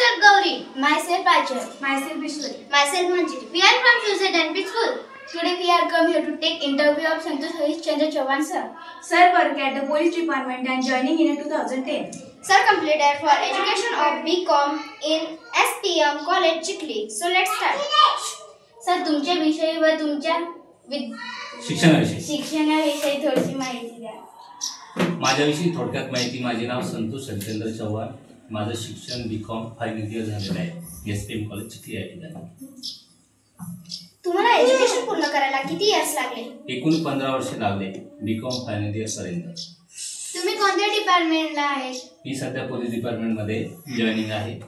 Myself Gauri. Myself Achal. Myself Vishwari. Myself Manjiri. We are from Suicide and Peace School. Today we are come here to take interview of Santosh Harishchandra Chauhan sir. Sir worked at the police department and joining in 2010. Sir completed for education of BCom in SPM College Chikli. So let's start. Sir तुमच्या विषयी व तुमच्या शिक्षणाविषयी थोडीशी माहिती द्या. माझ्याविषयी थोडक्यात माहिती. माझे नाव संतोष हरिश्चंद्र चव्हाण. माझं शिक्षण बीकॉम फायनल इयर झालेलं आहे एसपीएम कॉलेज चिखली या ठिकाणी. तुम्हाला एज्युकेशन पूर्ण करायला किती इयर्स लागले? एकूण 15 वर्ष लागले बीकॉम फायनल इयर पर्यंत. तुम्ही कोणत्या डिपार्टमेंटला आहे? मी सध्या पोलीस डिपार्टमेंट मध्ये जॉईनिंग आहे.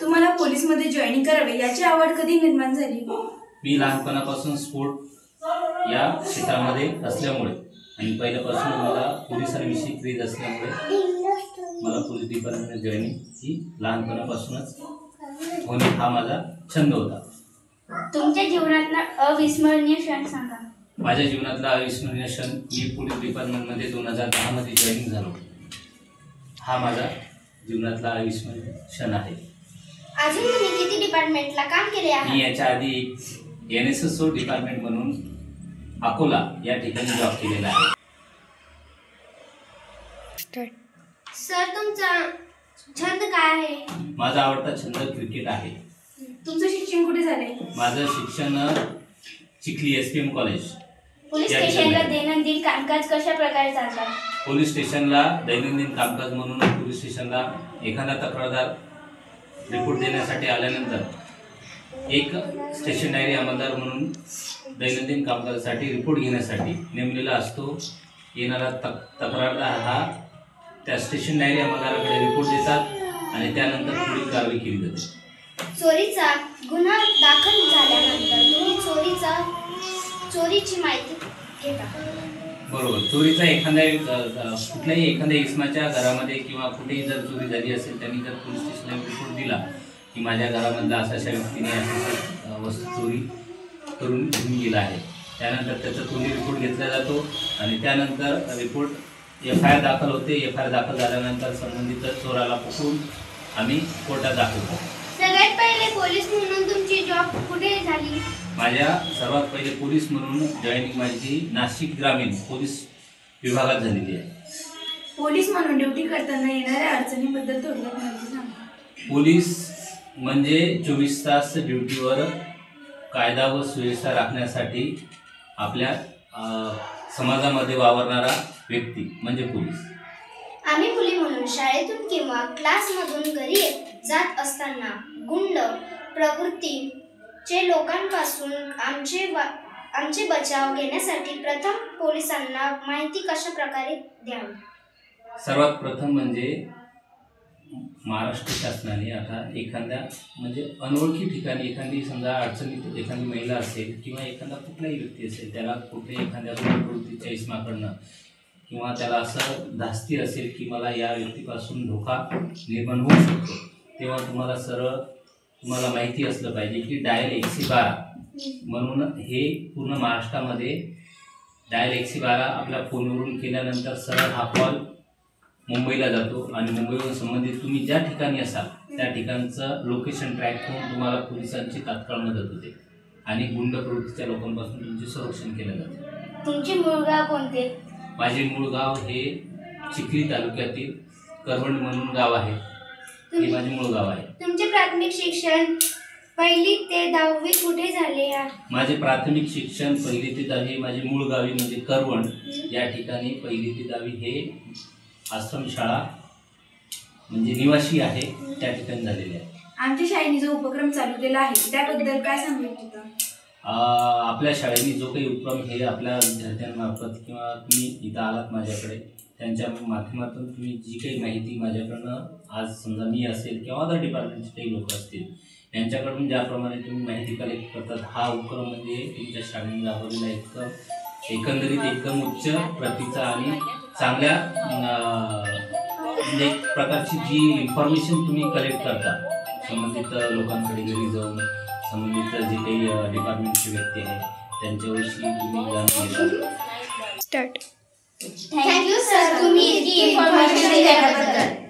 तुम्हाला पोलीस मध्ये जॉईनिंग करावे याची आवड कधी निर्माण झाली? मी लहानपणापासून स्पोर्ट या क्षेत्रामध्ये असल्यामुळे आणि पहिल्यापासून मला पोलिसांविषयी क्रेज असल्यामुळे मला पोलीस डिपार्टमेंट जॉईनिंग ही लहानपणापासूनच होणे हा माझा छंद होता. तुमच्या जीवनातला अविस्मरणीय क्षण सांगा. माझ्या जीवनातला अविस्मरणीय क्षण मी पोलीस डिपार्टमेंटमध्ये 2010 मध्ये जॉईनिंग झालो. हा माझा जीवनातला अविस्मरणीय क्षण आहे. अजून तुम्ही किती डिपार्टमेंटला काम केले आहे? मी याच्या आधी NSSO डिपार्टमेंट म्हणून अकोला या ठिकाणी जॉब केलेला आहे. सर तुमचा छंद काय आहे? माझा आवडता छंद क्रिकेट आहे. तुमचं शिक्षण कुठे झाले? माझं शिक्षण चिखली SPM कॉलेज. पोलीस स्टेशनला दैनंदिन कामकाज कशा प्रकारे चालतात? पोलीस स्टेशनला दैनंदिन कामकाज म्हणून पोलीस स्टेशनला एखादा तक्रारदार रिपोर्ट देण्यासाठी आल्यानंतर एक स्टेशन डायरी अंमलदार म्हणून दैनंदिन कामकाजासाठी रिपोर्ट घेण्यासाठी नेमलेला असतो. येणारा तक्रारदार हा त्या स्टेशन डायरी अंमलदाराकडे रिपोर्ट देतात आणि त्यानंतर पुढील कारवाई केली जाते. चोरीचा गुन्हा दाखल झाल्यानंतर तुम्ही चोरीची माहिती घेता? बरोबर. चोरीचा कुठल्याही एखाद्या इसमाच्या घरामध्ये किंवा कुठेही जर चोरी झाली असेल त्यांनी जर पोलीस स्टेशनला रिपोर्ट दिला की माझ्या घरामधला अशा व्यक्तीने अशा वस्तू चोरी करून घेऊन गेला आहे, त्यानंतर त्याचा चोरी रिपोर्ट घेतला जातो आणि त्यानंतर रिपोर्ट FIR दाखल होते. FIR दाखल झाल्यानंतर संबंधित चोराला पकडून आम्ही कोर्टात दाखवतो. सगळ्यात पहिले पोलीस म्हणून तुमची जॉब कुठे झाली? माझ्या सर्वात पहिले पोलीस म्हणून जॉईनिंग माझी नाशिक ग्रामीण पोलीस विभागात झालेली आहे. पोलीस म्हणून ड्युटी करताना येणाऱ्या अडचणींबद्दल थोडक्यात माहिती सांगा. पोलीस म्हणजे 24 तास ड्युटीवर कायदा व सुव्यवस्था राखण्यासाठी आपल्या समाजामध्ये वावरणारा व्यक्ती म्हणजे पोलीस. आम्ही मुली म्हणून शाळेतून किंवा क्लासमधून घरी जात असताना गुंड प्रवृत्तीचे लोकांपासून आमचे बचाव घेण्यासाठी प्रथम पोलिसांना माहिती कशा प्रकारे द्यावी? सर्वात प्रथम म्हणजे महाराष्ट्र शासनाने आता एखाद्या म्हणजे अनोळखी ठिकाणी एखादी समजा अडचणीत एखादी महिला असेल किंवा एखादा कुठलाही व्यक्ती असेल त्याला कुठल्याही एखाद्या प्रवृत्तीच्या इसमाकडनं किंवा त्याला असं धास्ती असेल की मला या व्यक्तीपासून धोका निर्माण होऊ शकतो, तेव्हा तुम्हाला माहिती असलं पाहिजे की डायल 112 म्हणून हे पूर्ण महाराष्ट्रामध्ये डायल 112 आपल्या फोनवरून केल्यानंतर सरळ हा कॉल मुंबईला जातो आणि मुंबईवरून संबंधित तुम्ही ज्या ठिकाणी असाल त्या ठिकाणचं लोकेशन ट्रॅक करून तुम्हाला पोलिसांची तात्काळ मदत होते आणि गुंड प्रवृत्तीच्या लोकांपासून तुमचे संरक्षण केलं जातं. तुमचे मूळ गाव कोणते? माझे मूळ गाव हे चिखली तालुक्यातील करवंड म्हणून गाव आहे. हे माझे मूळ गाव आहे. तुमचे प्राथमिक शिक्षण 1ली ते 10वी कुठे झाले? माझे प्राथमिक शिक्षण 1ली ते 10वी माझे मूळ गावी म्हणजे करवंड या ठिकाणी 1ली ते 10वी हे आश्रमशाळा म्हणजे निवासी आहे त्या ठिकाणी झालेले आहे. आमच्या शाळेने जो उपक्रम चालू केला आहे त्याबद्दल काय सांगू इच्छिता? आपल्या शाळेने जो काही उपक्रम हे आपल्या विद्यार्थ्यांमार्फत किंवा तुम्ही इथं आलात माझ्याकडे त्यांच्या माध्यमातून तुम्ही जी काही माहिती माझ्याकडनं आज समजा मी असेल किंवा अदर डिपार्टमेंटचे काही लोक असतील यांच्याकडून ज्याप्रमाणे तुम्ही माहिती कलेक्ट करतात हा उपक्रम म्हणजे तुमच्या शाळेने राबवलेला एकंदरीत एकदम उच्च प्रतीचा आणि चांगल्या म्हणजे एक प्रकारची जी इन्फॉर्मेशन तुम्ही कलेक्ट करता संबंधित लोकांकडे घरी जाऊन संबंधित जे काही डिपार्टमेंटचे व्यक्ती आहेत त्यांच्याविषयी तुम्ही जाणून घेता. थँक्यू सर तुम्ही इतकी इन्फॉर्मेशन दिल्याबद्दल.